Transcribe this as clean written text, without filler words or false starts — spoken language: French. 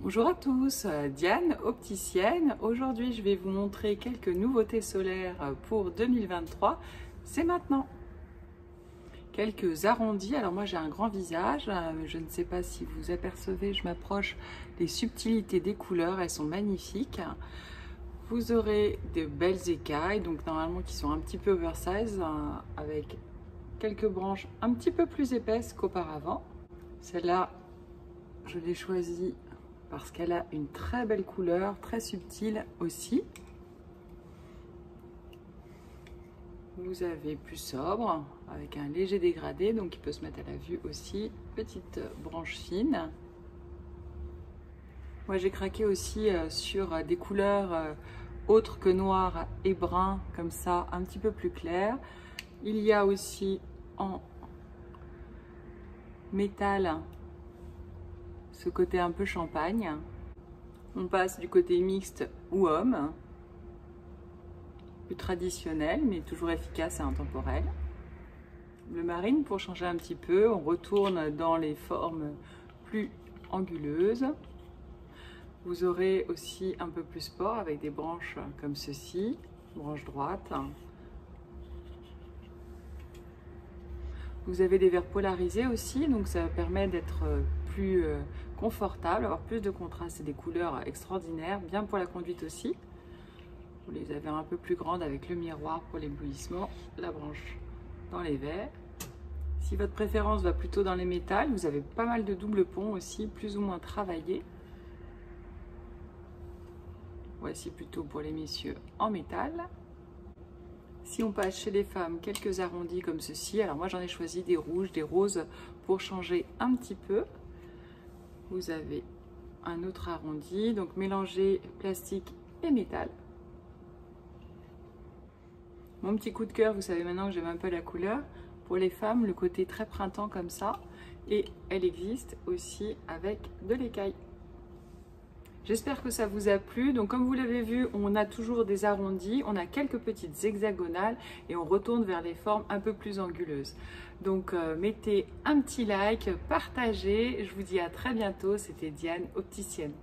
Bonjour à tous, Diane, opticienne. Aujourd'hui, je vais vous montrer quelques nouveautés solaires pour 2023. C'est maintenant. Quelques arrondis. Alors moi, j'ai un grand visage. Je ne sais pas si vous apercevez, je m'approche des subtilités des couleurs. Elles sont magnifiques. Vous aurez de belles écailles, donc normalement qui sont un petit peu oversize, avec quelques branches un petit peu plus épaisses qu'auparavant. Celle-là, je l'ai choisie parce qu'elle a une très belle couleur, très subtile aussi. Vous avez plus sobre, avec un léger dégradé, donc il peut se mettre à la vue aussi. Petite branche fine. Moi j'ai craqué aussi sur des couleurs autres que noir et brun, comme ça, un petit peu plus clair. Il y a aussi en métal ce côté un peu champagne. On passe du côté mixte ou homme, plus traditionnel mais toujours efficace et intemporel. Le marine pour changer un petit peu, on retourne dans les formes plus anguleuses. Vous aurez aussi un peu plus sport avec des branches comme ceci, branche droite. Vous avez des verres polarisés aussi, donc ça permet d'être plus confortable, avoir plus de contraste et des couleurs extraordinaires, bien pour la conduite aussi. Vous les avez un peu plus grandes avec le miroir pour l'éblouissement, la branche dans les verres. Si votre préférence va plutôt dans les métals, vous avez pas mal de double pont aussi, plus ou moins travaillés. Voici plutôt pour les messieurs en métal. Si on passe chez les femmes, quelques arrondis comme ceci. Alors moi j'en ai choisi des rouges, des roses pour changer un petit peu. Vous avez un autre arrondi, donc mélanger plastique et métal. Mon petit coup de cœur, vous savez maintenant que j'aime un peu la couleur. Pour les femmes, le côté très printemps comme ça. Et elle existe aussi avec de l'écaille. J'espère que ça vous a plu. Donc comme vous l'avez vu, on a toujours des arrondis, on a quelques petites hexagonales et on retourne vers les formes un peu plus anguleuses. Donc mettez un petit like, partagez. Je vous dis à très bientôt. C'était Diane, opticienne.